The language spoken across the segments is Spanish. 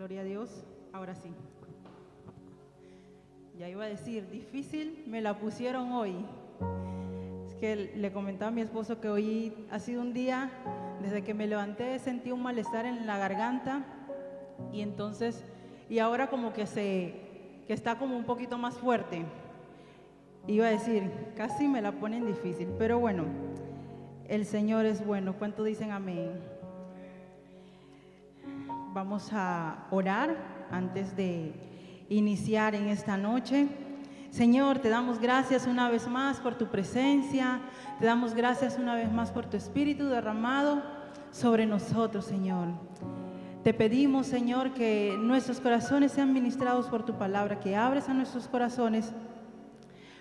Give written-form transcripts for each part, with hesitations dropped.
Gloria a Dios. Ahora sí. Ya iba a decir, difícil me la pusieron hoy. Es que le comentaba a mi esposo que hoy ha sido un día, desde que me levanté sentí un malestar en la garganta y ahora como que está como un poquito más fuerte. Iba a decir, casi me la ponen difícil, pero bueno, el Señor es bueno. ¿Cuánto dicen amén? Vamos a orar antes de iniciar en esta noche. Señor, te damos gracias una vez más por tu presencia, te damos gracias una vez más por tu Espíritu derramado sobre nosotros, Señor. Te pedimos, Señor, que nuestros corazones sean ministrados por tu palabra, que abres a nuestros corazones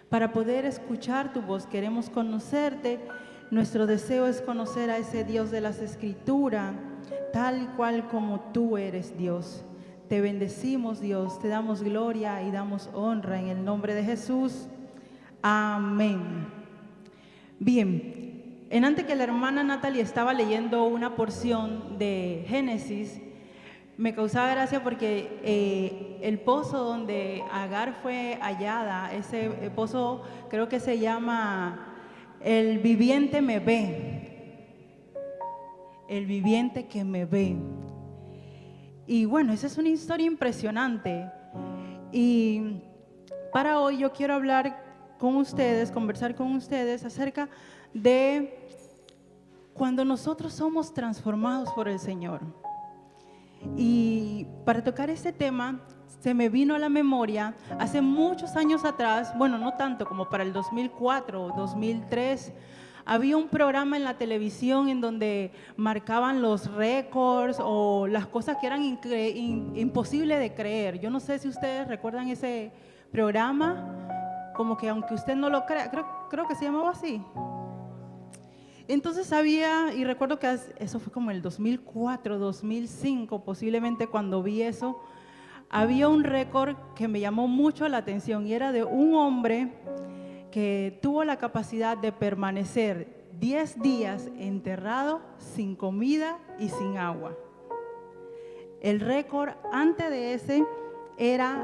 para poder escuchar tu voz. Queremos conocerte, nuestro deseo es conocer a ese Dios de las Escrituras, tal y cual como tú eres, Dios. Te bendecimos, Dios, te damos gloria y damos honra en el nombre de Jesús. Amén. Bien, en antes que la hermana Natalie estaba leyendo una porción de Génesis, me causaba gracia porque el pozo donde Agar fue hallada, ese pozo creo que se llama El Viviente Me Ve. El Viviente que Me Ve. Y bueno, esa es una historia impresionante. Y para hoy yo quiero hablar con ustedes, conversar con ustedes acerca de cuando nosotros somos transformados por el Señor. Y para tocar este tema, se me vino a la memoria hace muchos años atrás, bueno, no tanto como para el 2004 o 2003, había un programa en la televisión en donde marcaban los récords o las cosas que eran imposibles de creer. Yo no sé si ustedes recuerdan ese programa, como que aunque usted no lo crea, creo que se llamaba así. Entonces había, y recuerdo que eso fue como el 2004, 2005, posiblemente cuando vi eso, había un récord que me llamó mucho la atención y era de un hombre que tuvo la capacidad de permanecer 10 días enterrado sin comida y sin agua. El récord antes de ese era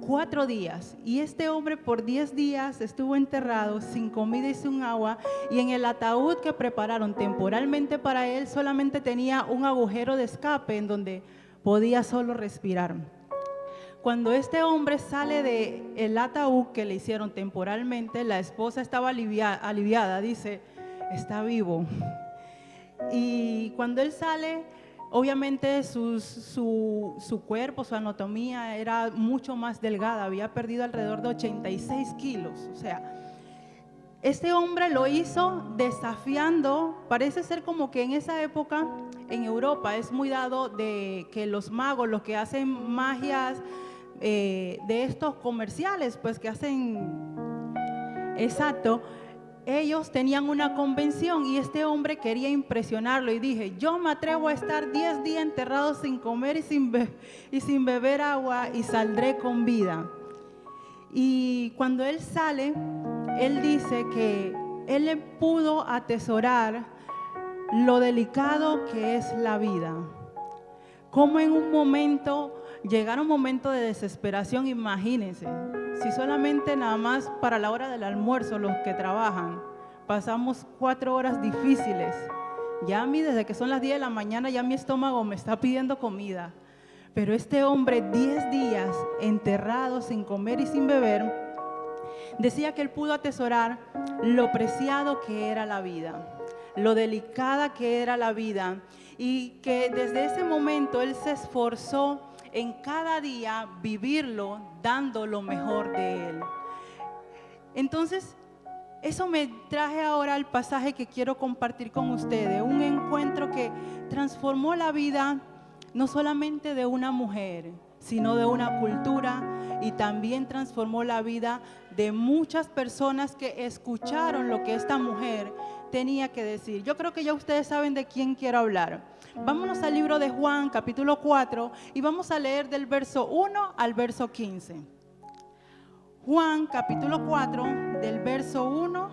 4 días y este hombre por 10 días estuvo enterrado sin comida y sin agua, y en el ataúd que prepararon temporalmente para él solamente tenía un agujero de escape en donde podía solo respirar. Cuando este hombre sale del ataúd que le hicieron temporalmente, la esposa estaba aliviada, dice, está vivo. Y cuando él sale, obviamente su cuerpo, su anatomía era mucho más delgada, había perdido alrededor de 86 kilos. O sea, este hombre lo hizo desafiando, parece ser como que en esa época en Europa es muy dado de que los magos, los que hacen magias de estos comerciales, pues que hacen, exacto, ellos tenían una convención y este hombre quería impresionarlo y dije, yo me atrevo a estar 10 días enterrado sin comer y sin beber agua y saldré con vida. Y cuando él sale, él dice que él le pudo atesorar lo delicado que es la vida. Como en un momento, llegaron momentos de desesperación, imagínense, si solamente nada más para la hora del almuerzo los que trabajan, pasamos 4 horas difíciles. Ya a mí desde que son las 10 de la mañana ya mi estómago me está pidiendo comida. Pero este hombre 10 días enterrado sin comer y sin beber, decía que él pudo atesorar lo preciado que era la vida, lo delicada que era la vida, y que desde ese momento él se esforzó en cada día vivirlo dando lo mejor de él. Entonces, eso me traje ahora al pasaje que quiero compartir con ustedes, un encuentro que transformó la vida no solamente de una mujer, sino de una cultura, y también transformó la vida de muchas personas que escucharon lo que esta mujer tenía que decir. Yo creo que ya ustedes saben de quién quiero hablar. Vámonos al libro de Juan, capítulo 4, y vamos a leer del verso 1 al verso 15. Juan, capítulo 4, del verso 1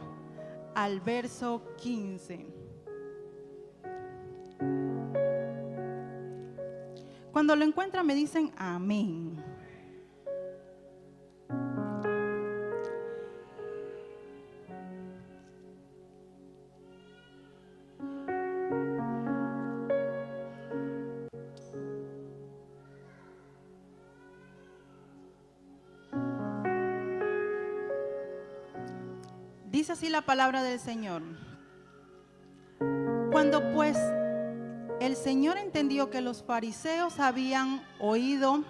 al verso 15. Cuando lo encuentran me dicen amén. Dice así la palabra del Señor. Cuando pues el Señor entendió que los fariseos habían oído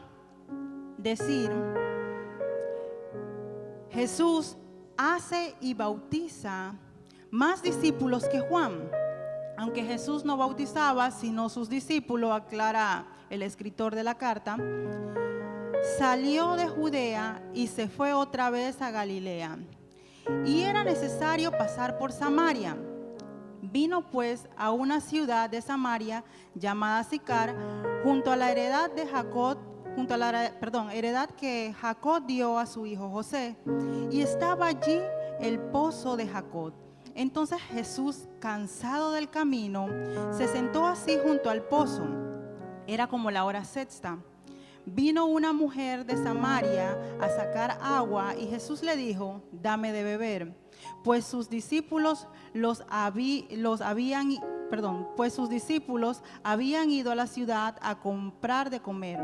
decir, Jesús hace y bautiza más discípulos que Juan, aunque Jesús no bautizaba sino sus discípulos, aclara el escritor de la carta, salió de Judea y se fue otra vez a Galilea. Y era necesario pasar por Samaria. Vino pues a una ciudad de Samaria llamada Sicar, junto a la heredad de Jacob, heredad que Jacob dio a su hijo José. Y estaba allí el pozo de Jacob. Entonces Jesús, cansado del camino, se sentó así junto al pozo. Era como la hora sexta. Vino una mujer de Samaria a sacar agua y Jesús le dijo, dame de beber, pues sus discípulos habían ido a la ciudad a comprar de comer.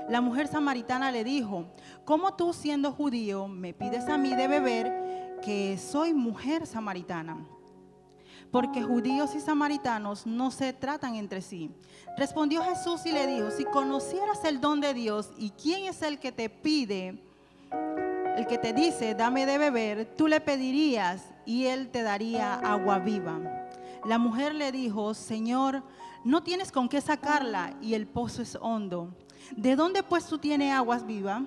La mujer samaritana le dijo, ¿cómo tú siendo judío me pides a mí de beber, que soy mujer samaritana? Porque judíos y samaritanos no se tratan entre sí. Respondió Jesús y le dijo, si conocieras el don de Dios y quién es el que te pide, el que te dice, dame de beber, tú le pedirías y él te daría agua viva. La mujer le dijo, Señor, no tienes con qué sacarla y el pozo es hondo. ¿De dónde pues tú tienes aguas vivas?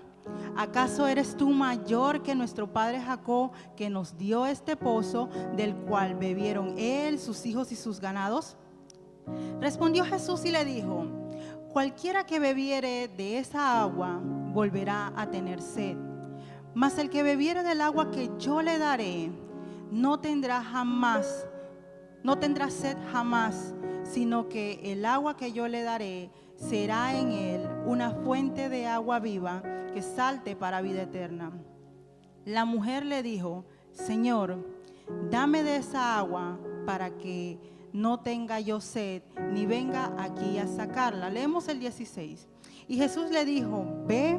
¿Acaso eres tú mayor que nuestro padre Jacob, que nos dio este pozo, del cual bebieron él, sus hijos y sus ganados? Respondió Jesús y le dijo, cualquiera que bebiere de esa agua volverá a tener sed, mas el que bebiere del agua que yo le daré no tendrá sed jamás, sino que el agua que yo le daré será en él una fuente de agua viva que salte para vida eterna. La mujer le dijo, Señor, dame de esa agua para que no tenga yo sed, ni venga aquí a sacarla. Leemos el 16. Y Jesús le dijo, ve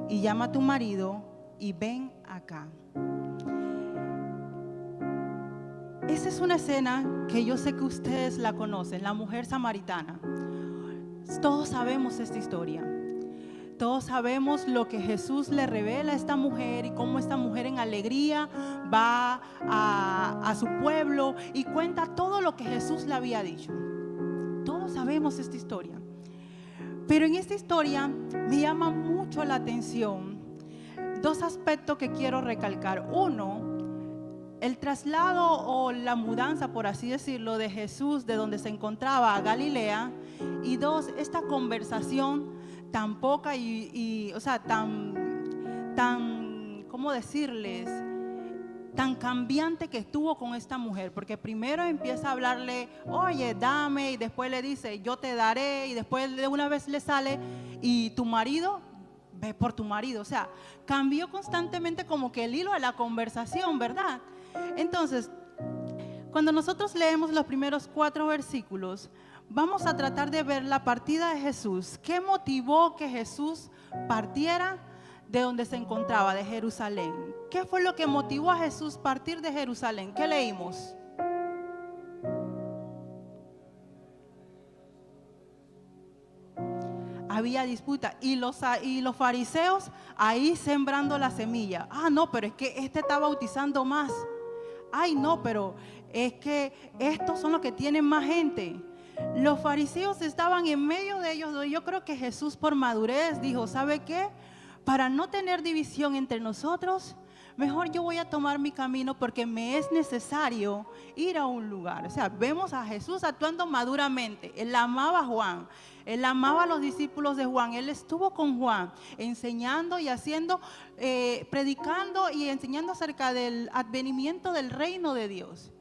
y llama a tu marido y ven acá. Esa es una escena que yo sé que ustedes la conocen, la mujer samaritana. Todos sabemos esta historia. Todos sabemos lo que Jesús le revela a esta mujer y cómo esta mujer en alegría va a su pueblo y cuenta todo lo que Jesús le había dicho. Todos sabemos esta historia. Pero en esta historia me llama mucho la atención dos aspectos que quiero recalcar. Uno, el traslado o la mudanza, por así decirlo, de Jesús de donde se encontraba a Galilea. Y dos, esta conversación tan poca ¿cómo decirles? Tan cambiante que estuvo con esta mujer, porque primero empieza a hablarle, oye, dame, y después le dice, yo te daré, y después de una vez le sale, y tu marido, ve por tu marido. O sea, cambió constantemente como que el hilo de la conversación, ¿verdad? Entonces, cuando nosotros leemos los primeros 4 versículos, vamos a tratar de ver la partida de Jesús. ¿Qué motivó que Jesús partiera de donde se encontraba, de Jerusalén? ¿Qué fue lo que motivó a Jesús partir de Jerusalén? ¿Qué leímos? Había disputa y los fariseos ahí sembrando la semilla. Ah, no, pero es que este está bautizando más. Ay, no, pero es que estos son los que tienen más gente. Los fariseos estaban en medio de ellos. Yo creo que Jesús, por madurez, dijo, ¿sabe qué? Para no tener división entre nosotros, mejor yo voy a tomar mi camino porque me es necesario ir a un lugar. O sea, vemos a Jesús actuando maduramente. Él amaba a Juan, él amaba a los discípulos de Juan, él estuvo con Juan enseñando y haciendo, predicando y enseñando acerca del advenimiento del reino de Dios.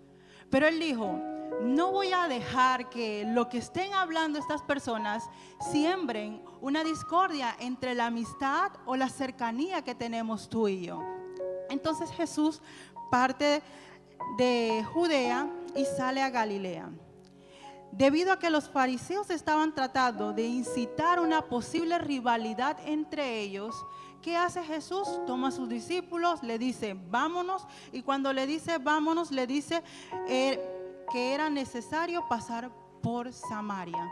Pero él dijo, no voy a dejar que lo que estén hablando estas personas siembren una discordia entre la amistad o la cercanía que tenemos tú y yo. Entonces Jesús parte de Judea y sale a Galilea. Debido a que los fariseos estaban tratando de incitar una posible rivalidad entre ellos, ¿qué hace Jesús? Toma a sus discípulos, le dice, vámonos, y cuando le dice vámonos, le dice que era necesario pasar por Samaria.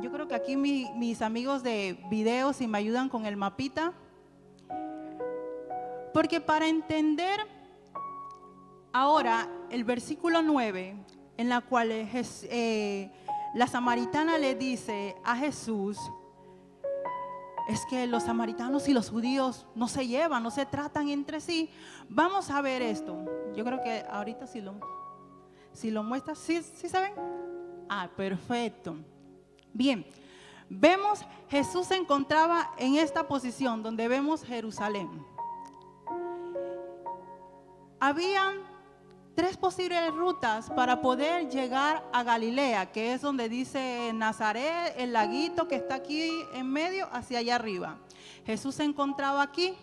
Yo creo que aquí mis amigos de videos, si me ayudan con el mapita, porque para entender ahora el versículo 9, en la cual la samaritana le dice a Jesús, es que los samaritanos y los judíos no se llevan, no se tratan entre sí. Vamos a ver esto. Yo creo que ahorita si lo muestras, ¿sí saben? Ah, perfecto. Bien, vemos Jesús se encontraba en esta posición donde vemos Jerusalén. Habían 3 posibles rutas para poder llegar a Galilea, que es donde dice Nazaret, el laguito que está aquí en medio, hacia allá arriba. Jesús se encontraba aquí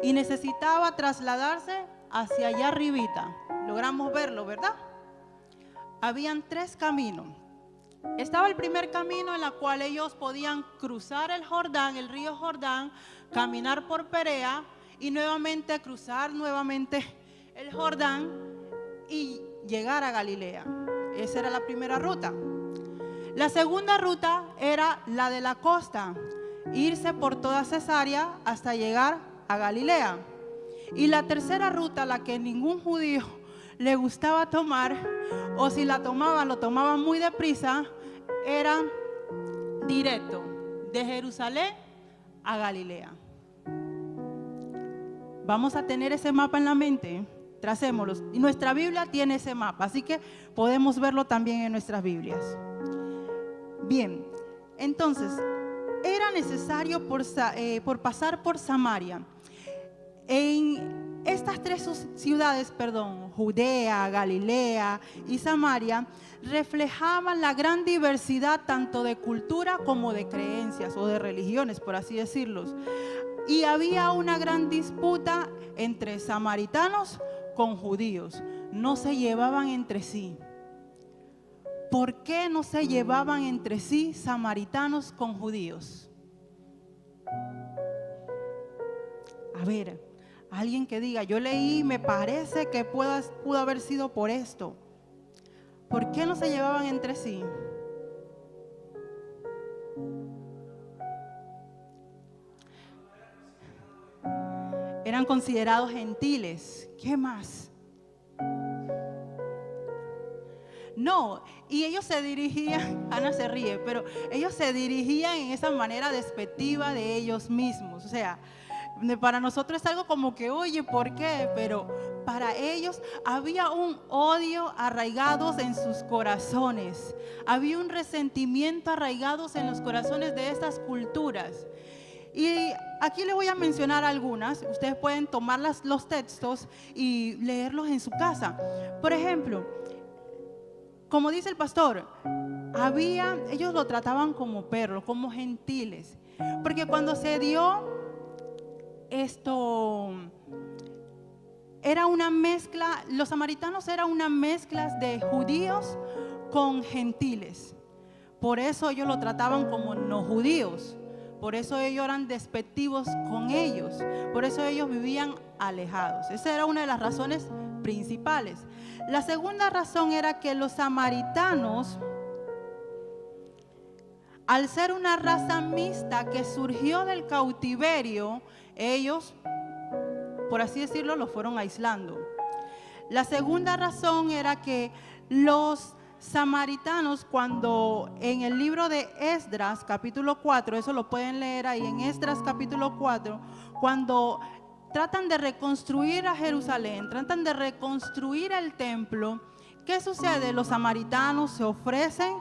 y necesitaba trasladarse hacia allá arribita. Logramos verlo, ¿verdad? Habían 3 caminos. Estaba el primer camino en el cual ellos podían cruzar el Jordán, el río Jordán, caminar por Perea y nuevamente cruzar nuevamente el Jordán y llegar a Galilea. Esa era la primera ruta. La segunda ruta era la de la costa, irse por toda Cesarea hasta llegar a Galilea. Y la tercera ruta, la que ningún judío le gustaba tomar, o si la tomaban, lo tomaban muy deprisa, era directo de Jerusalén a Galilea. Vamos a tener ese mapa en la mente. Tracémoslo. Y nuestra Biblia tiene ese mapa, así que podemos verlo también en nuestras Biblias. Bien, entonces, era necesario por pasar por Samaria. En estas 3 ciudades, Judea, Galilea y Samaria, reflejaban la gran diversidad tanto de cultura como de creencias o de religiones, por así decirlo. Y había una gran disputa entre samaritanos con judíos. No se llevaban entre sí. ¿Por qué no se llevaban entre sí samaritanos con judíos? A ver, alguien que diga, yo leí, me parece que pudo haber sido por esto. ¿Por qué no se llevaban entre sí? Eran considerados gentiles. ¿Qué más? No, y ellos se dirigían, Ana se ríe, pero ellos se dirigían en esa manera despectiva de ellos mismos. O sea, para nosotros es algo como que, oye, ¿por qué? Pero para ellos había un odio arraigados en sus corazones. Había un resentimiento arraigados en los corazones de estas culturas. Y aquí les voy a mencionar algunas. Ustedes pueden tomar los textos y leerlos en su casa. Por ejemplo, como dice el pastor, ellos lo trataban como perros, como gentiles. Porque cuando se dio esto, era una mezcla, los samaritanos eran una mezcla de judíos con gentiles. Por eso ellos lo trataban como no judíos. Por eso ellos eran despectivos con ellos. Por eso ellos vivían alejados. Esa era una de las razones principales. La segunda razón era que los samaritanos, al ser una raza mixta que surgió del cautiverio, ellos, por así decirlo, los fueron aislando. La segunda razón era que los samaritanos, cuando en el libro de Esdras capítulo 4, eso lo pueden leer ahí en Esdras capítulo 4, cuando tratan de reconstruir a Jerusalén, tratan de reconstruir el templo, ¿qué sucede? Los samaritanos se ofrecen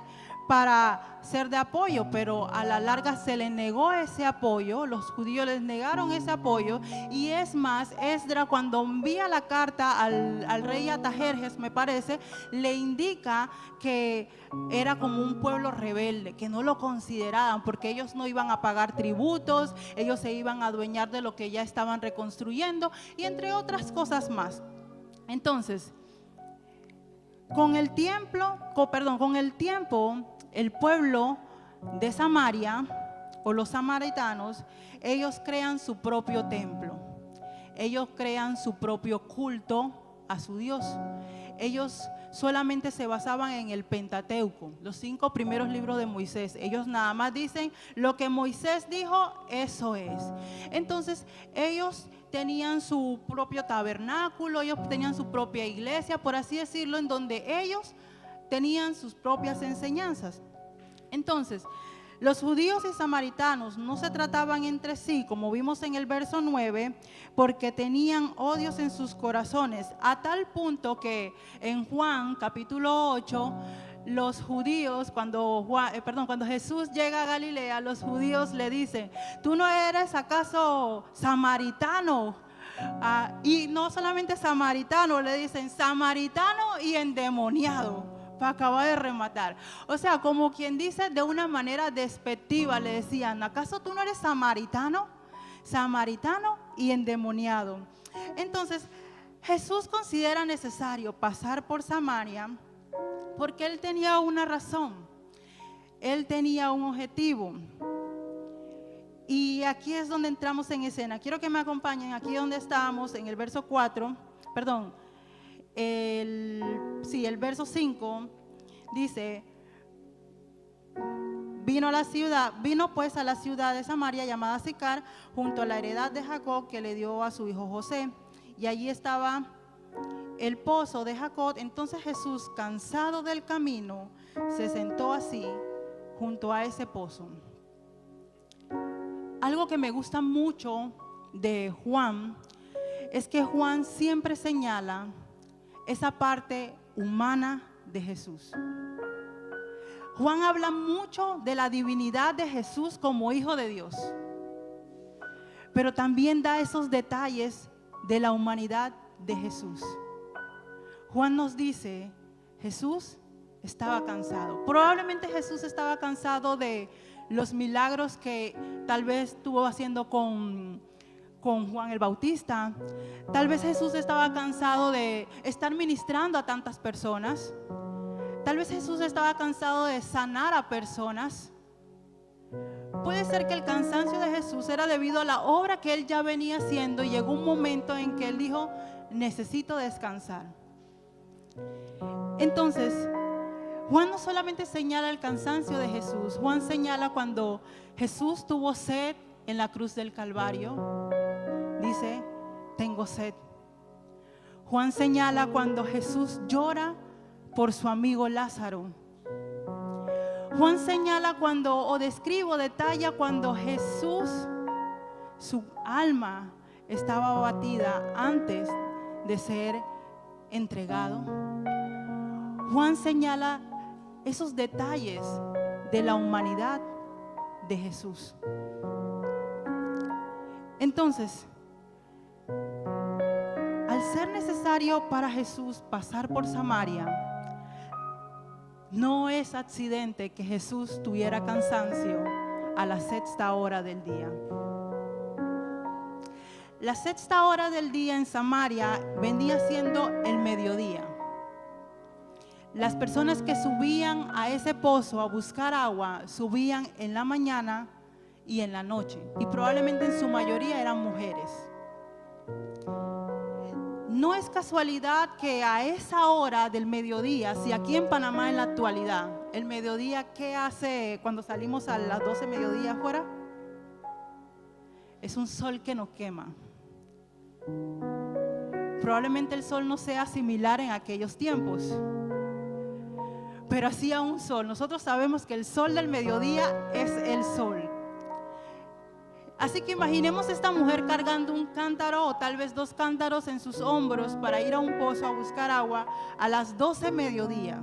para ser de apoyo, pero a la larga se le negó ese apoyo, los judíos les negaron ese apoyo, y es más, Esdras cuando envía la carta al rey Artajerjes, me parece, le indica que era como un pueblo rebelde, que no lo consideraban, porque ellos no iban a pagar tributos, ellos se iban a adueñar de lo que ya estaban reconstruyendo, y entre otras cosas más. Entonces, con el tiempo, el pueblo de Samaria o los samaritanos, ellos crean su propio templo. Ellos crean su propio culto a su Dios. Ellos solamente se basaban en el Pentateuco, los 5 primeros libros de Moisés. Ellos nada más dicen lo que Moisés dijo, eso es. Entonces ellos tenían su propio tabernáculo, ellos tenían su propia iglesia, por así decirlo, en donde ellos tenían sus propias enseñanzas. Entonces, los judíos y samaritanos no se trataban entre sí, como vimos en el verso 9, porque tenían odios en sus corazones, a tal punto que en Juan capítulo 8, los judíos, cuando Jesús llega a Galilea, los judíos le dicen, ¿tú no eres acaso samaritano? Y no solamente samaritano, le dicen samaritano y endemoniado, para acabar de rematar. O sea, como quien dice, de una manera despectiva le decían, ¿acaso tú no eres samaritano? Samaritano y endemoniado. Entonces, Jesús considera necesario pasar por Samaria porque él tenía una razón, él tenía un objetivo. Y aquí es donde entramos en escena. Quiero que me acompañen aquí donde estábamos, en el verso 4, perdón, el verso 5 dice, vino pues a la ciudad de Samaria llamada Sicar, junto a la heredad de Jacob que le dio a su hijo José, y allí estaba el pozo de Jacob. Entonces Jesús, cansado del camino, se sentó así junto a ese pozo. Algo que me gusta mucho de Juan es que Juan siempre señala esa parte humana de Jesús. Juan habla mucho de la divinidad de Jesús como hijo de Dios, pero también da esos detalles de la humanidad de Jesús. Juan nos dice, Jesús estaba cansado. Probablemente Jesús estaba cansado de los milagros que tal vez estuvo haciendo con Juan el Bautista. Tal vez Jesús estaba cansado de estar ministrando a tantas personas. Tal vez Jesús estaba cansado de sanar a personas. Puede ser que el cansancio de Jesús era debido a la obra que él ya venía haciendo, y llegó un momento en que él dijo, necesito descansar. Entonces, Juan no solamente señala el cansancio de Jesús, Juan señala cuando Jesús tuvo sed en la cruz del Calvario. Dice, tengo sed. Juan señala cuando Jesús llora por su amigo Lázaro. Juan señala detalla cuando Jesús, su alma estaba abatida antes de ser entregado. Juan señala esos detalles de la humanidad de Jesús. Entonces, al ser necesario para Jesús pasar por Samaria, no es accidente que Jesús tuviera cansancio a la 6ª hora del día. La 6ª hora del día en Samaria venía siendo el mediodía. Las personas que subían a ese pozo a buscar agua, subían en la mañana y en la noche, y probablemente en su mayoría eran mujeres. No es casualidad que a esa hora del mediodía, si aquí en Panamá en la actualidad, el mediodía, ¿qué hace cuando salimos a las 12 mediodía afuera? Es un sol que nos quema. Probablemente el sol no sea similar en aquellos tiempos, pero hacía un sol. Nosotros sabemos que el sol del mediodía es el sol. Así que imaginemos esta mujer cargando un cántaro o tal vez 2 cántaros en sus hombros para ir a un pozo a buscar agua a las 12 mediodía.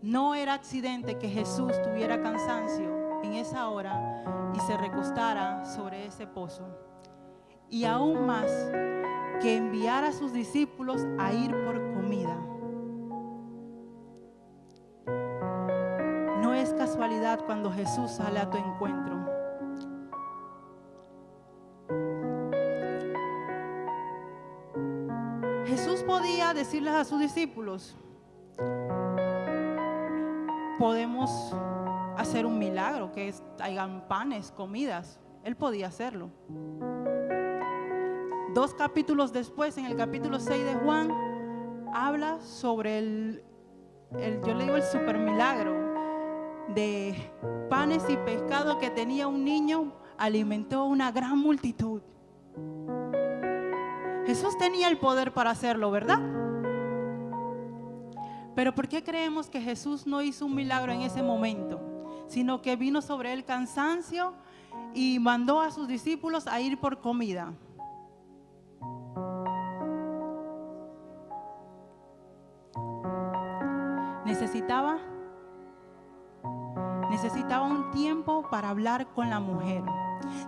No era accidente que Jesús tuviera cansancio en esa hora y se recostara sobre ese pozo. Y aún más, que enviara a sus discípulos a ir por comida. No es casualidad cuando Jesús sale a tu encuentro. Jesús podía decirles a sus discípulos: podemos hacer un milagro, que hayan panes, comidas. Él podía hacerlo. 2 capítulos después, en el capítulo 6 de Juan, habla sobre yo le digo el super milagro de panes y pescado que tenía un niño, alimentó a una gran multitud. Jesús tenía el poder para hacerlo, ¿verdad? Pero ¿por qué creemos que Jesús no hizo un milagro en ese momento? Sino que vino sobre él cansancio y mandó a sus discípulos a ir por comida. Necesitaba un tiempo para hablar con la mujer.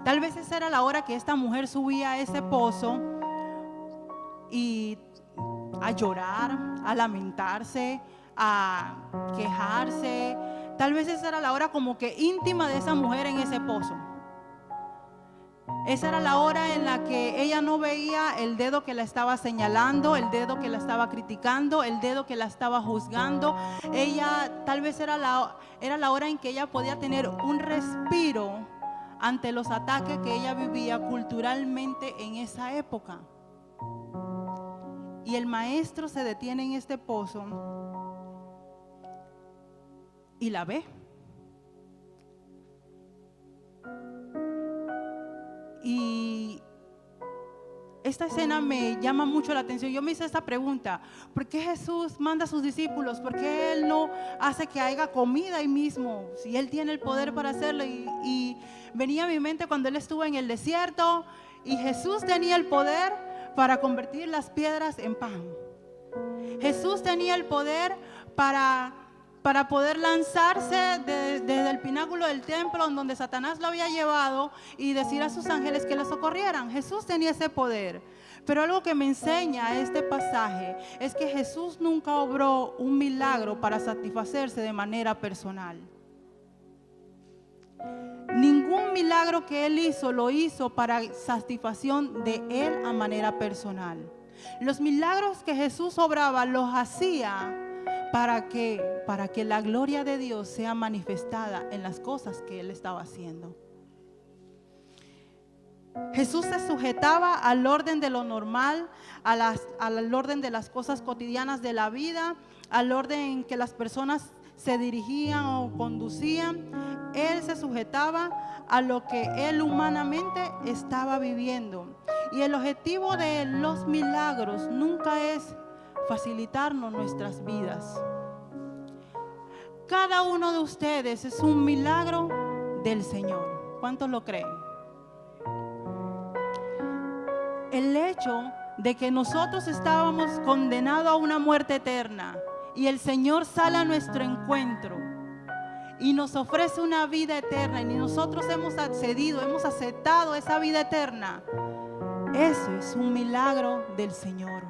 Tal vez esa era la hora que esta mujer subía a ese pozo y a llorar, a lamentarse, a quejarse. Tal vez esa era la hora como que íntima de esa mujer en ese pozo. Esa era la hora en la que ella no veía el dedo que la estaba señalando, el dedo que la estaba criticando, el dedo que la estaba juzgando. Ella tal vez era la hora en que ella podía tener un respiro ante los ataques que ella vivía culturalmente en esa época. Y el maestro se detiene en este pozo y la ve. Y esta escena me llama mucho la atención. Yo me hice esta pregunta: ¿por qué Jesús manda a sus discípulos? ¿Por qué Él no hace que haya comida ahí mismo? Si Él tiene el poder para hacerlo. Y venía a mi mente cuando Él estuvo en el desierto y Jesús tenía el poder para convertir las piedras en pan. Jesús tenía el poder para poder lanzarse desde el pináculo del templo donde Satanás lo había llevado y decir a sus ángeles que lo socorrieran. Jesús tenía ese poder. Pero algo que me enseña este pasaje es que Jesús nunca obró un milagro para satisfacerse de manera personal. Ningún milagro que Él hizo lo hizo para satisfacción de Él a manera personal. Los milagros que Jesús obraba los hacía para que la gloria de Dios sea manifestada en las cosas que Él estaba haciendo. Jesús se sujetaba al orden de lo normal, al orden de las cosas cotidianas de la vida, al orden en que las personas se dirigían o conducían. Él se sujetaba a lo que Él humanamente estaba viviendo. Y el objetivo de los milagros nunca es facilitarnos nuestras vidas. Cada uno de ustedes es un milagro del Señor. ¿Cuántos lo creen? El hecho de que nosotros estábamos condenados a una muerte eterna y el Señor sale a nuestro encuentro y nos ofrece una vida eterna, y nosotros hemos accedido, hemos aceptado esa vida eterna, eso es un milagro del Señor.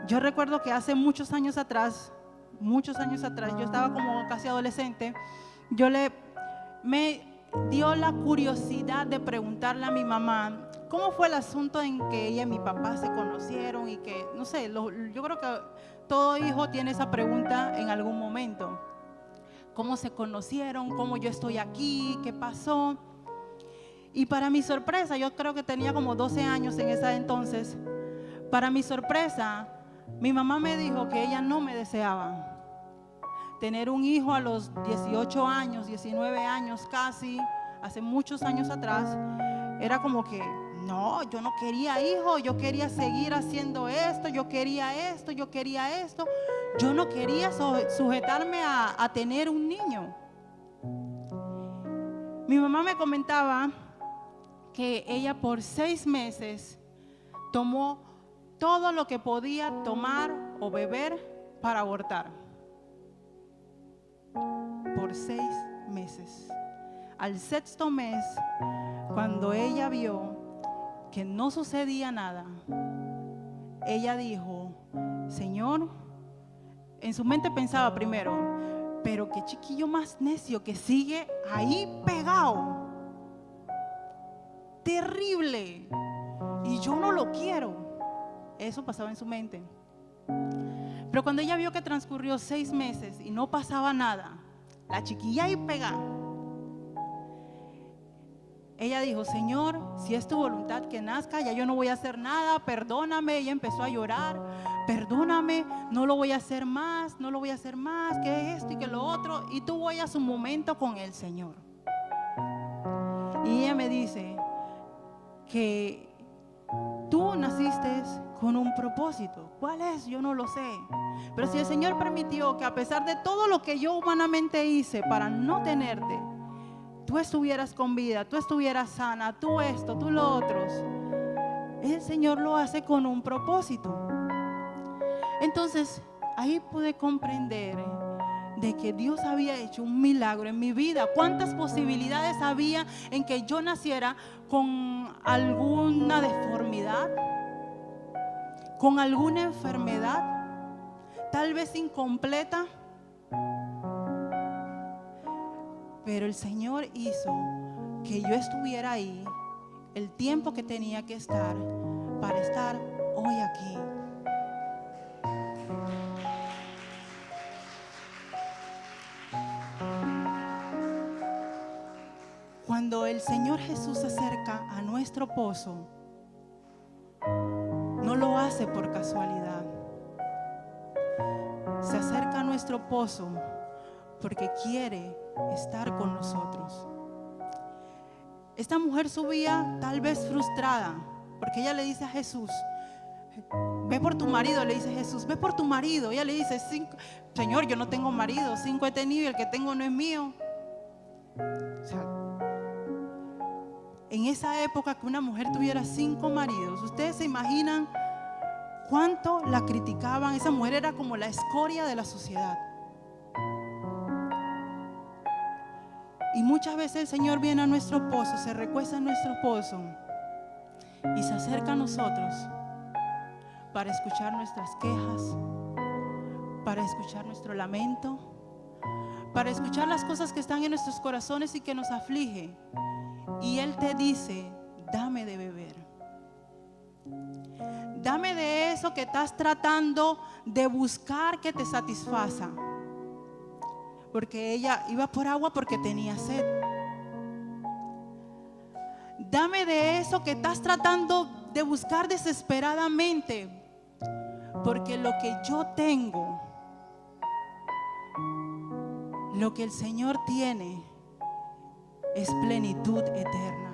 Yo recuerdo que hace muchos años atrás, yo estaba como casi adolescente, me dio la curiosidad de preguntarle a mi mamá cómo fue el asunto en que ella y mi papá se conocieron, y que, no sé, yo creo que todo hijo tiene esa pregunta en algún momento. ¿Cómo se conocieron? ¿Cómo yo estoy aquí? ¿Qué pasó? Y para mi sorpresa, yo creo que tenía como 12 años en ese entonces. Para mi sorpresa, mi mamá me dijo que ella no me deseaba. Tener un hijo a los 18 años, 19 años casi, hace muchos años atrás, era como que no, yo no quería hijo, yo quería seguir haciendo esto, yo quería esto, yo quería esto. Yo no quería sujetarme a tener un niño. Mi mamá me comentaba que ella por 6 meses tomó todo lo que podía tomar o beber para abortar. Por 6 meses. Al 6º mes, cuando ella vio que no sucedía nada, ella dijo: Señor, en su mente pensaba primero, pero qué chiquillo más necio que sigue ahí pegado. Terrible. Y yo no lo quiero. Eso pasaba en su mente. Pero cuando ella vio que transcurrió 6 meses y no pasaba nada, la chiquilla ahí pegada, ella dijo: Señor, si es tu voluntad que nazca, ya yo no voy a hacer nada, perdóname. Ella empezó a llorar: perdóname, no lo voy a hacer más, no lo voy a hacer más, que esto y que lo otro. Y tuvo ella su momento con el Señor. Y ella me dice que tú naciste con un propósito. ¿Cuál es? Yo no lo sé. Pero si el Señor permitió que, a pesar de todo lo que yo humanamente hice para no tenerte, tú estuvieras con vida, tú estuvieras sana, tú esto, tú lo otro, el Señor lo hace con un propósito. Entonces ahí pude comprender de que Dios había hecho un milagro en mi vida. ¿Cuántas posibilidades había en que yo naciera con alguna deformidad, con alguna enfermedad, tal vez incompleta? Pero el Señor hizo que yo estuviera ahí el tiempo que tenía que estar para estar hoy aquí. Cuando el Señor Jesús se acerca a nuestro pozo, no lo hace por casualidad. Se acerca a nuestro pozo porque quiere estar con nosotros. Esta mujer subía tal vez frustrada, porque ella le dice a Jesús: ve por tu marido. Le dice Jesús: ve por tu marido. Ella le dice: Señor, yo no tengo marido, 5 he tenido y el que tengo no es mío. O sea, en esa época, que una mujer tuviera 5 maridos, ¿ustedes se imaginan cuánto la criticaban? Esa mujer era como la escoria de la sociedad. Y muchas veces el Señor viene a nuestro pozo, se recuesta en nuestro pozo y se acerca a nosotros para escuchar nuestras quejas, para escuchar nuestro lamento, para escuchar las cosas que están en nuestros corazones y que nos aflige. Y Él te dice: dame de beber. Dame de eso que estás tratando de buscar que te satisfaza. Porque ella iba por agua porque tenía sed. Dame de eso que estás tratando de buscar desesperadamente, porque lo que yo tengo, lo que el Señor tiene, es plenitud eterna.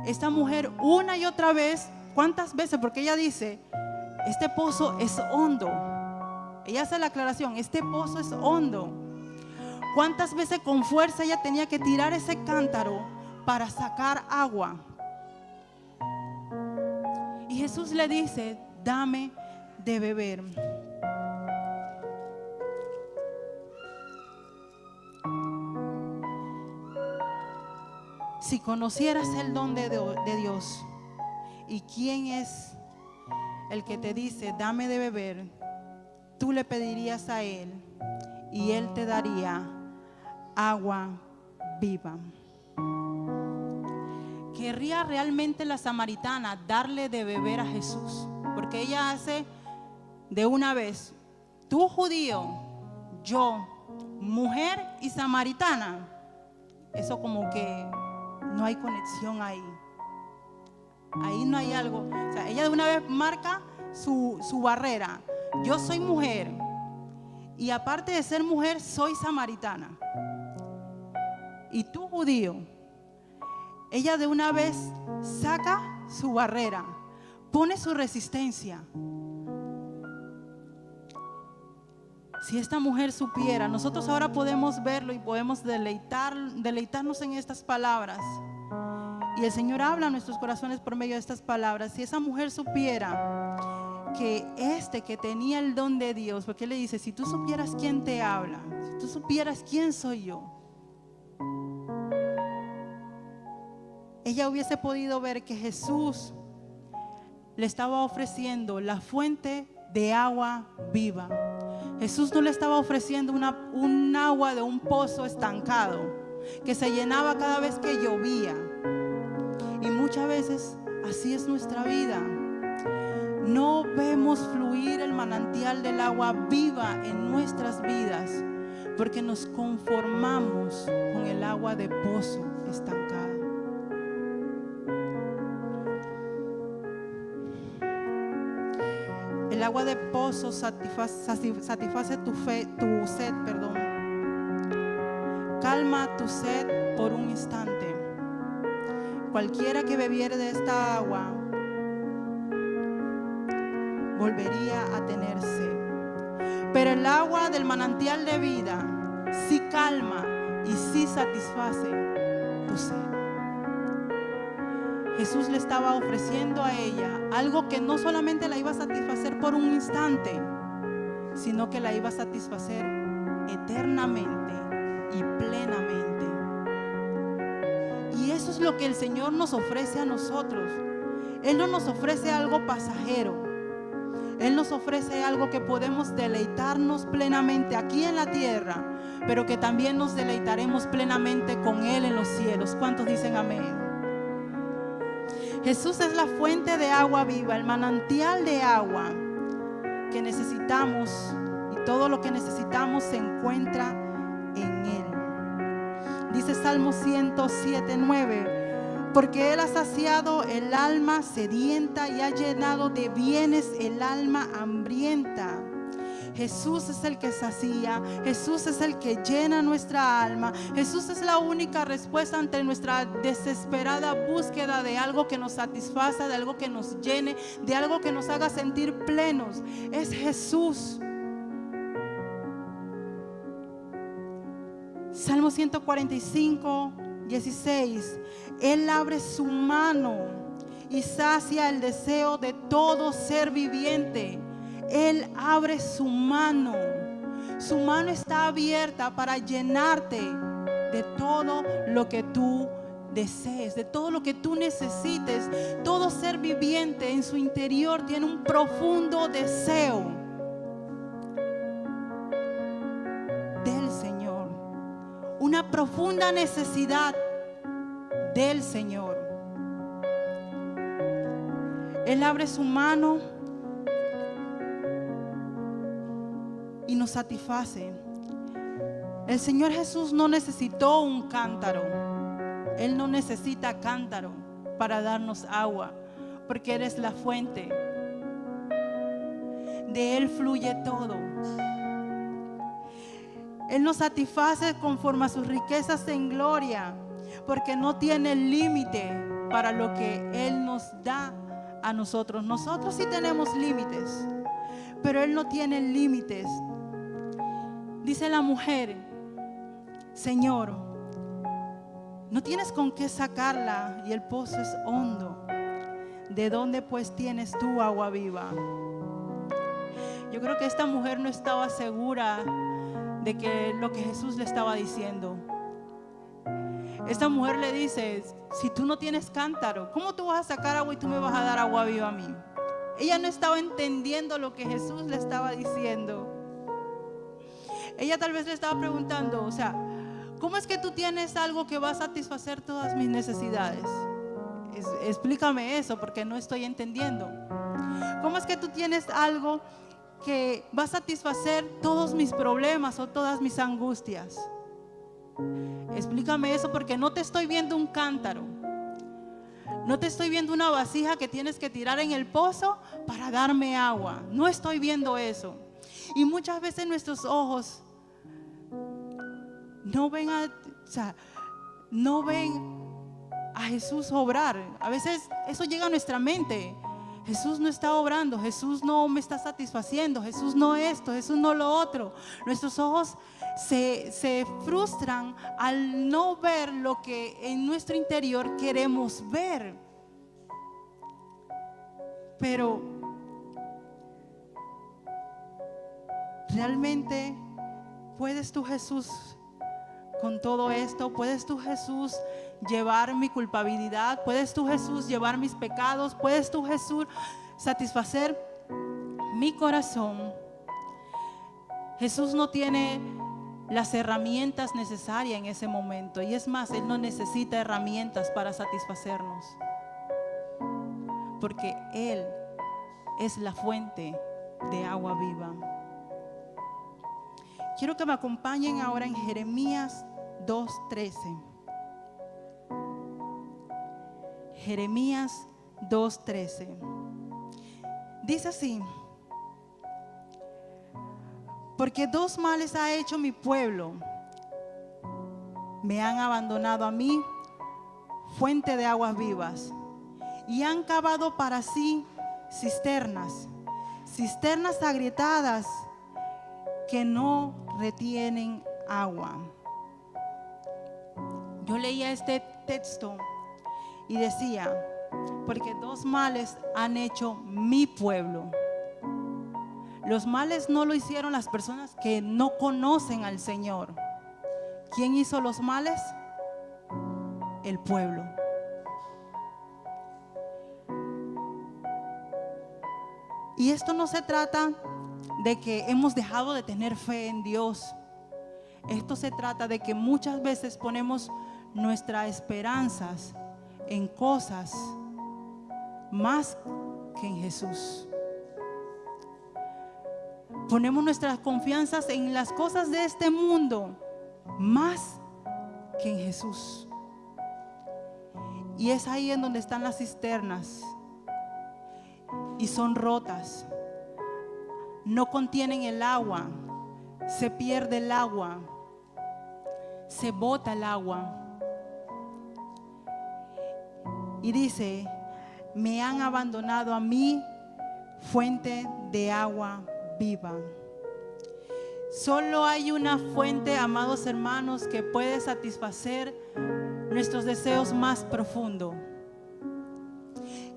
Esta mujer una y otra vez, ¿cuántas veces? Porque ella dice: este pozo es hondo. Ella hace la aclaración: este pozo es hondo. ¿Cuántas veces con fuerza ella tenía que tirar ese cántaro para sacar agua? Y Jesús le dice: dame de beber. Si conocieras el don de Dios y quién es el que te dice: dame de beber, tú le pedirías a Él y Él te daría agua viva. ¿Querría realmente la samaritana darle de beber a Jesús? Porque ella hace de una vez: tú judío, yo mujer y samaritana. Eso como que no hay conexión ahí. Ahí no hay algo. O sea, ella de una vez marca su barrera. Yo soy mujer y aparte de ser mujer soy samaritana. Y tú judío. Ella de una vez saca su barrera, pone su resistencia. Si esta mujer supiera, nosotros ahora podemos verlo y podemos deleitarnos en estas palabras. Y el Señor habla a nuestros corazones por medio de estas palabras. Si esa mujer supiera que tenía el don de Dios, porque él le dice, si tú supieras quién te habla, si tú supieras quién soy yo, ella hubiese podido ver que Jesús le estaba ofreciendo la fuente de agua viva. Jesús no le estaba ofreciendo un agua de un pozo estancado que se llenaba cada vez que llovía. Y muchas veces así es nuestra vida. No vemos fluir el manantial del agua viva en nuestras vidas porque nos conformamos con el agua de pozo estancada. El agua de pozo satisface tu sed, calma tu sed por un instante. Cualquiera que bebiere de esta agua volvería a tener sed. Pero el agua del manantial de vida sí calma y sí satisface tu sed. Jesús le estaba ofreciendo a ella algo que no solamente la iba a satisfacer por un instante, sino que la iba a satisfacer eternamente y plenamente. Y eso es lo que el Señor nos ofrece a nosotros. Él no nos ofrece algo pasajero. Él nos ofrece algo que podemos deleitarnos plenamente aquí en la tierra, pero que también nos deleitaremos plenamente con Él en los cielos. ¿Cuántos dicen amén? Jesús es la fuente de agua viva, el manantial de agua que necesitamos, y todo lo que necesitamos se encuentra en Él. Dice Salmo 107:9, porque Él ha saciado el alma sedienta y ha llenado de bienes el alma hambrienta. Jesús es el que sacía, Jesús es el que llena nuestra alma. Jesús es la única respuesta ante nuestra desesperada búsqueda de algo que nos satisfaza, de algo que nos llene, de algo que nos haga sentir plenos. Es Jesús. Salmo 145:16. Él abre su mano y sacia el deseo de todo ser viviente. Él abre su mano. Su mano está abierta para llenarte de todo lo que tú desees, de todo lo que tú necesites. Todo ser viviente en su interior tiene un profundo deseo del Señor, una profunda necesidad del Señor. Él abre su mano y nos satisface. El Señor Jesús no necesitó un cántaro. Él no necesita cántaro para darnos agua, porque Él es la fuente. De Él fluye todo. Él nos satisface conforme a sus riquezas en gloria, porque no tiene límite para lo que Él nos da a nosotros. Nosotros sí tenemos límites, pero Él no tiene límites. Dice la mujer: Señor, no tienes con qué sacarla y el pozo es hondo. ¿De dónde pues tienes tú agua viva? Yo creo que esta mujer no estaba segura de que lo que Jesús le estaba diciendo. Esta mujer le dice: si tú no tienes cántaro, ¿cómo tú vas a sacar agua y tú me vas a dar agua viva a mí? Ella no estaba entendiendo lo que Jesús le estaba diciendo. Ella tal vez le estaba preguntando, o sea, ¿cómo es que tú tienes algo que va a satisfacer todas mis necesidades? Explícame eso, porque no estoy entendiendo. ¿Cómo es que tú tienes algo que va a satisfacer todos mis problemas o todas mis angustias? Explícame eso, porque no te estoy viendo un cántaro. No te estoy viendo una vasija que tienes que tirar en el pozo para darme agua. No estoy viendo eso. Y muchas veces nuestros ojos no ven a Jesús obrar. A veces eso llega a nuestra mente. Jesús no está obrando, Jesús no me está satisfaciendo, Jesús no esto, Jesús no lo otro. Nuestros ojos se frustran al no ver lo que en nuestro interior queremos ver. Pero ¿realmente puedes tú, Jesús, con todo esto? ¿Puedes tú, Jesús, llevar mi culpabilidad? ¿Puedes tú, Jesús, llevar mis pecados? ¿Puedes tú, Jesús, satisfacer mi corazón? Jesús no tiene las herramientas necesarias en ese momento, y es más, Él no necesita herramientas para satisfacernos, porque Él es la fuente de agua viva. Quiero que me acompañen ahora en Jeremías 2:13. Jeremías 2:13. Dice así: porque dos males ha hecho mi pueblo. Me han abandonado a mí, fuente de aguas vivas, y han cavado para sí cisternas, cisternas agrietadas que no retienen agua. Yo leía este texto y decía: porque dos males han hecho mi pueblo. Los males no lo hicieron las personas que no conocen al Señor. ¿Quién hizo los males? El pueblo. Y esto no se trata de que hemos dejado de tener fe en Dios. Esto se trata de que muchas veces ponemos nuestras esperanzas en cosas más que en Jesús. Ponemos nuestras confianzas en las cosas de este mundo más que en Jesús. Y es ahí en donde están las cisternas, y son rotas, no contienen el agua, se pierde el agua, se bota el agua. Y dice: me han abandonado a mí, fuente de agua viva. Solo hay una fuente, amados hermanos, que puede satisfacer nuestros deseos más profundos.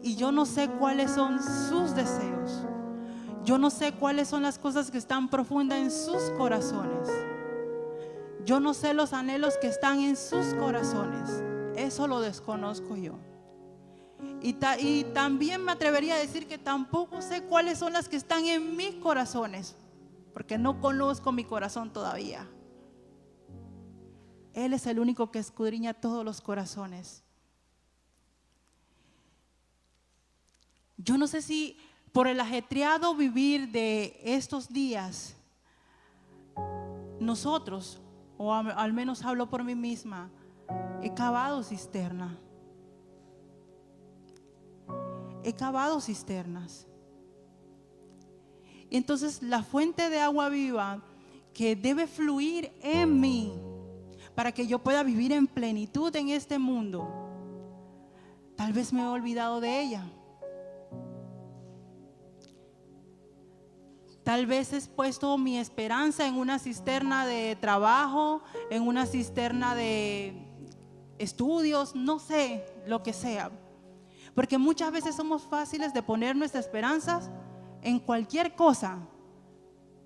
Y yo no sé cuáles son sus deseos. Yo no sé cuáles son las cosas que están profundas en sus corazones. Yo no sé los anhelos que están en sus corazones. Eso lo desconozco yo. Y también me atrevería a decir que tampoco sé cuáles son las que están en mis corazones, porque no conozco mi corazón todavía. Él es el único que escudriña todos los corazones. Yo no sé si por el ajetreado vivir de estos días, nosotros, o al menos hablo por mí misma, he cavado cisterna. He cavado cisternas. Y entonces la fuente de agua viva que debe fluir en mí para que yo pueda vivir en plenitud en este mundo, tal vez me he olvidado de ella. Tal vez he puesto mi esperanza en una cisterna de trabajo, en una cisterna de estudios, no sé, lo que sea. Porque muchas veces somos fáciles de poner nuestras esperanzas en cualquier cosa,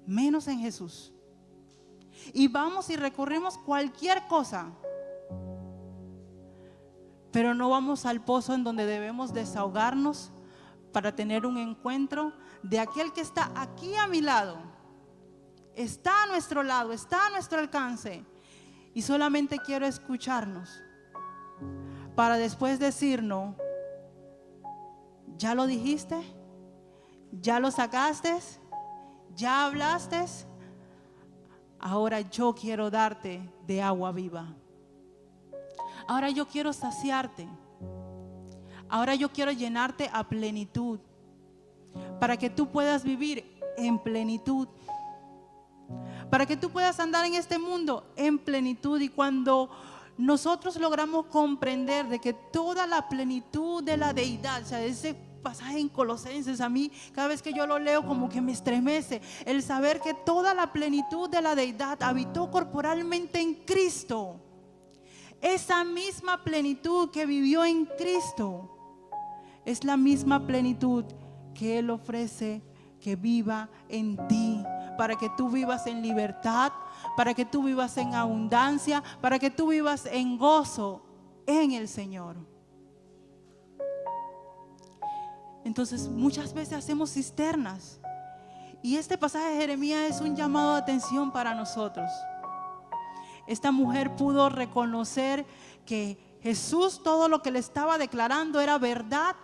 menos en Jesús. Y vamos y recorremos cualquier cosa, pero no vamos al pozo en donde debemos desahogarnos para tener un encuentro de aquel que está aquí a mi lado, está a nuestro lado, está a nuestro alcance, y solamente quiero escucharnos para después decirnos: ¿ya lo dijiste? ¿Ya lo sacaste? ¿Ya hablaste? Ahora yo quiero darte de agua viva. Ahora yo quiero saciarte. Ahora yo quiero llenarte a plenitud, para que tú puedas vivir en plenitud, para que tú puedas andar en este mundo en plenitud. Y cuando nosotros logramos comprender de que toda la plenitud de la deidad, o sea, ese pasaje en Colosenses, a mí cada vez que yo lo leo como que me estremece el saber que toda la plenitud de la deidad habitó corporalmente en Cristo. Esa misma plenitud que vivió en Cristo es la misma plenitud que Él ofrece que viva en ti. para que tú vivas en libertad, para que tú vivas en abundancia, para que tú vivas en gozo en el Señor. Entonces muchas veces hacemos cisternas, y este pasaje de Jeremías es un llamado de atención para nosotros. Esta mujer pudo reconocer que Jesús, todo lo que le estaba declarando era verdad,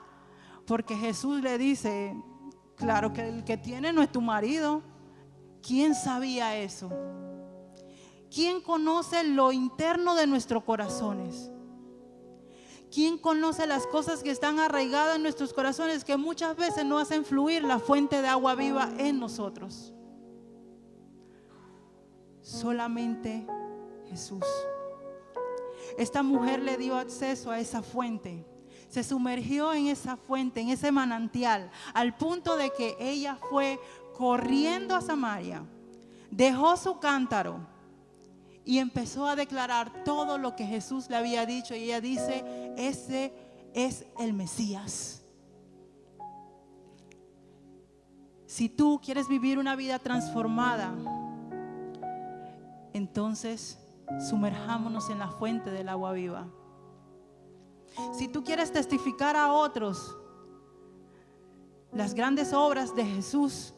porque Jesús le dice, claro que el que tiene no es tu marido. ¿Quién sabía eso? ¿Quién conoce lo interno de nuestros corazones? ¿Quién conoce las cosas que están arraigadas en nuestros corazones, que muchas veces no hacen fluir la fuente de agua viva en nosotros? Solamente Jesús. Esta mujer le dio acceso a esa fuente. Se sumergió en esa fuente, en ese manantial, al punto de que ella fue corriendo a Samaria, dejó su cántaro y empezó a declarar todo lo que Jesús le había dicho. Y ella dice, ese es el Mesías. Si tú quieres vivir una vida transformada, entonces sumerjámonos en la fuente del agua viva. Si tú quieres testificar a otros las grandes obras de Jesús,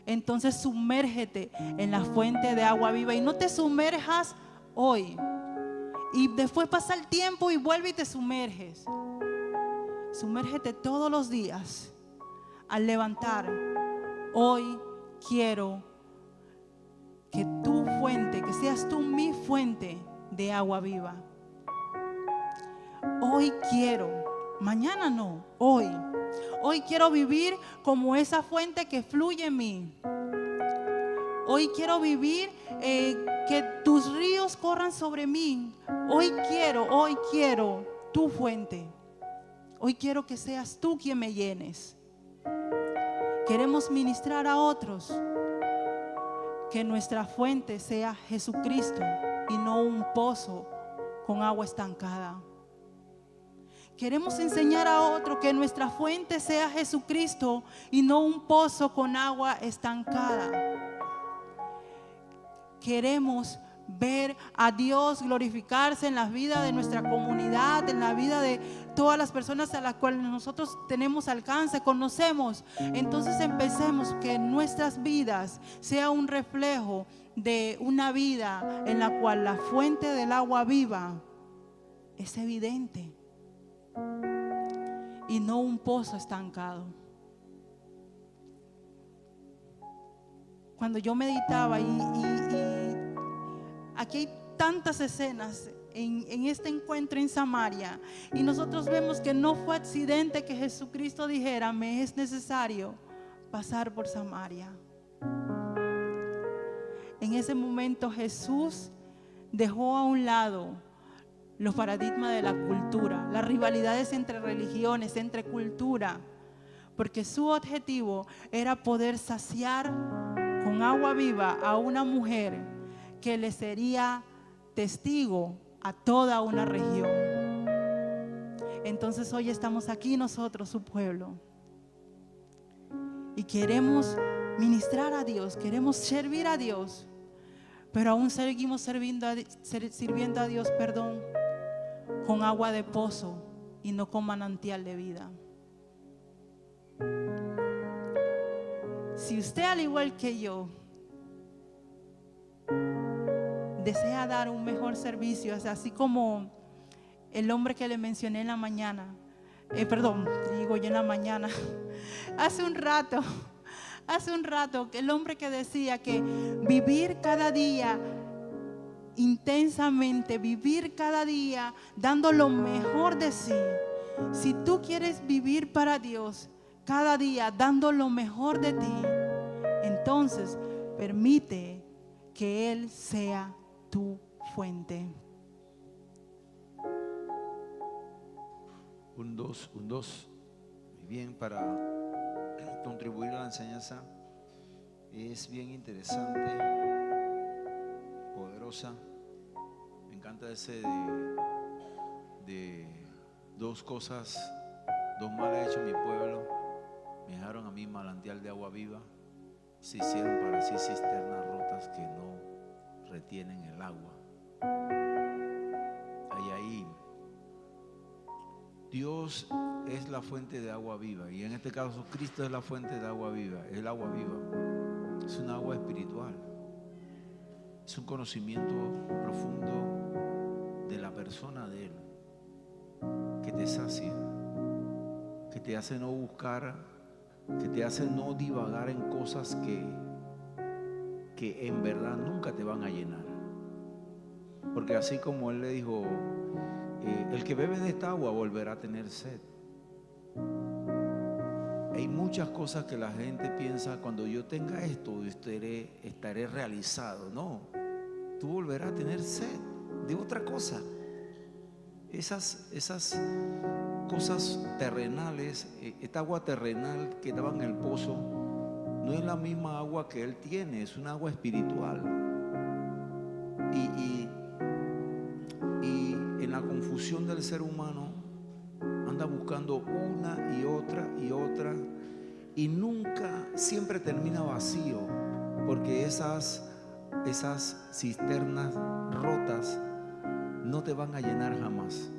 entonces sumérgete en la fuente de agua viva. Y no te sumerjas hoy y después pasa el tiempo y vuelve y te sumerges. Sumérgete todos los días. Al levantar, hoy quiero que tu fuente, que seas tú mi fuente de agua viva. Hoy quiero, mañana no, hoy. Hoy quiero vivir como esa fuente que fluye en mí. Hoy quiero vivir que tus ríos corran sobre mí. Hoy quiero tu fuente. Hoy quiero que seas tú quien me llenes. Queremos ministrar a otros. Que nuestra fuente sea Jesucristo y no un pozo con agua estancada. Queremos enseñar a otro que nuestra fuente sea Jesucristo y no un pozo con agua estancada. Queremos ver a Dios glorificarse en la vida de nuestra comunidad, en la vida de todas las personas a las cuales nosotros tenemos alcance, conocemos. Entonces empecemos que nuestras vidas sea un reflejo de una vida en la cual la fuente del agua viva es evidente y no un pozo estancado. Cuando yo meditaba y aquí hay tantas escenas en este encuentro en Samaria, y nosotros vemos que no fue accidente que Jesucristo dijera, me es necesario pasar por Samaria. En ese momento Jesús dejó a un lado los paradigmas de la cultura, las rivalidades entre religiones, entre cultura, porque su objetivo era poder saciar con agua viva a una mujer que le sería testigo a toda una región. Entonces hoy estamos aquí nosotros, su pueblo, y queremos ministrar a Dios, queremos servir a Dios, pero aún seguimos sirviendo a Dios, con agua de pozo y no con manantial de vida. Si usted, al igual que yo, desea dar un mejor servicio, así como el hombre que le mencioné en la mañana, hace un rato, el hombre que decía que vivir cada día intensamente, vivir cada día dando lo mejor de sí. Si tú quieres vivir para Dios cada día dando lo mejor de ti, entonces permite que Él sea tu fuente. Un dos. Muy bien, para contribuir a la enseñanza. Es bien interesante, poderosa. Me encanta ese de dos cosas, dos males ha hecho mi pueblo, me dejaron a mí manantial de agua viva. se hicieron para sí cisternas rotas que no retienen el agua. Ahí. Dios es la fuente de agua viva, y en este caso Cristo es la fuente de agua viva. El agua viva es un agua espiritual, es un conocimiento profundo de la persona de Él, que te sacia, que te hace no buscar, que te hace no divagar en cosas que en verdad nunca te van a llenar. Porque así como Él le dijo, el que bebe de esta agua volverá a tener sed. Hay muchas cosas que la gente piensa: cuando yo tenga esto, estaré realizado. No, tú volverás a tener sed de otra cosa. Esas cosas terrenales, esta agua terrenal que estaba en el pozo, no es la misma agua que Él tiene, es un agua espiritual. Y en la confusión del ser humano anda buscando una y otra, y nunca, siempre termina vacío, porque esas cisternas rotas no te van a llenar jamás.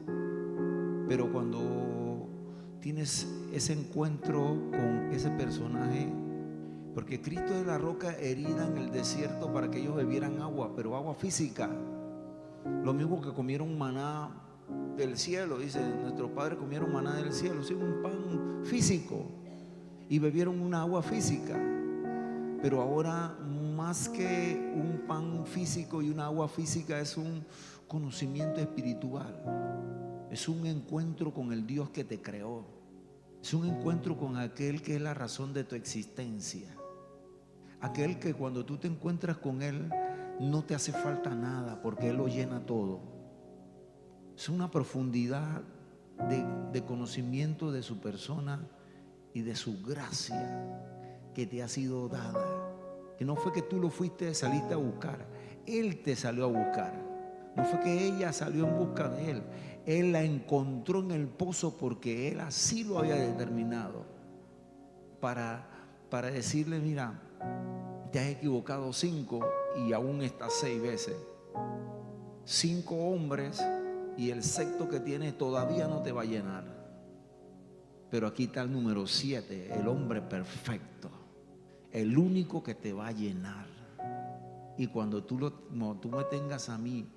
Pero cuando tienes ese encuentro con ese personaje, porque Cristo es la roca herida en el desierto para que ellos bebieran agua, pero agua física. Lo mismo que comieron maná del cielo, dice, nuestros padres comieron maná del cielo, sí, un pan físico, y bebieron una agua física. Pero ahora, más que un pan físico y una agua física, es un conocimiento espiritual, es un encuentro con el Dios que te creó, es un encuentro con aquel que es la razón de tu existencia, aquel que cuando tú te encuentras con Él no te hace falta nada, porque Él lo llena todo. Es una profundidad de conocimiento de su persona y de su gracia que te ha sido dada, que no fue que tú lo saliste a buscar, Él te salió a buscar. No fue que ella salió en busca de Él, Él la encontró en el pozo porque Él así lo había determinado, para decirle: mira, te has equivocado 5 y aún estás 6 veces. 5 hombres y el sexto que tienes todavía no te va a llenar. Pero aquí está el número 7, el hombre perfecto, el único que te va a llenar. Y cuando tú me tengas a mí,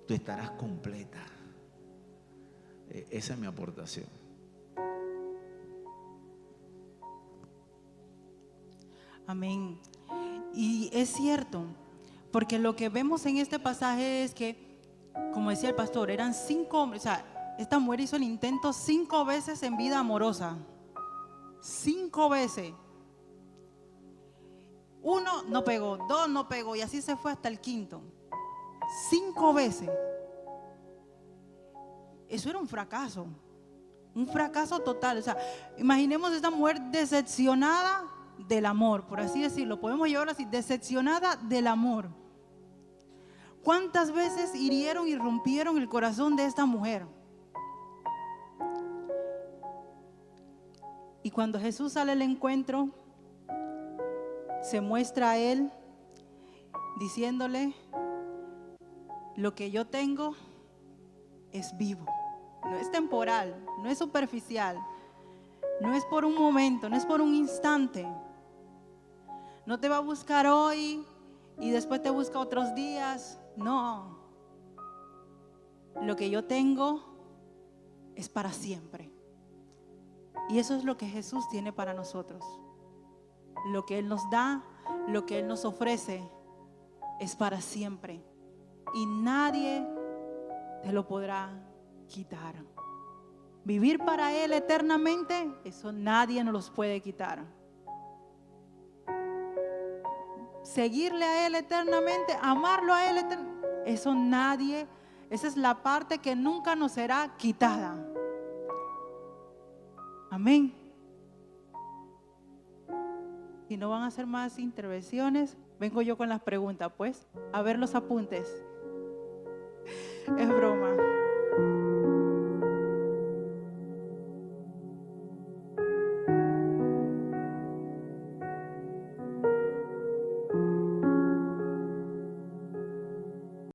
tú estarás completa. Esa es mi aportación. Amén. Y es cierto, porque lo que vemos en este pasaje es que, como decía el pastor, eran 5 hombres. O sea, esta mujer hizo el intento 5 veces en vida amorosa. 5 veces. 1 no pegó, 2 no pegó, y así se fue hasta el 5. 5 veces. Eso era un fracaso total. O sea, imaginemos a esta mujer decepcionada del amor, por así decirlo, podemos llevarlo así, decepcionada del amor. ¿Cuántas veces hirieron y rompieron el corazón de esta mujer? Y cuando Jesús sale al encuentro, se muestra a él diciéndole: lo que yo tengo es vivo, no es temporal, no es superficial, no es por un momento, no es por un instante. No te va a buscar hoy y después te busca otros días. No. Lo que yo tengo es para siempre. Y eso es lo que Jesús tiene para nosotros. Lo que Él nos da, lo que Él nos ofrece, es para siempre. Y nadie te lo podrá quitar. Vivir para Él eternamente, eso nadie nos los puede quitar. Seguirle a Él eternamente, amarlo a Él eternamente, eso nadie, esa es la parte que nunca nos será quitada. Amén. Si no van a hacer más intervenciones, vengo yo con las preguntas, pues, a ver los apuntes. Es broma.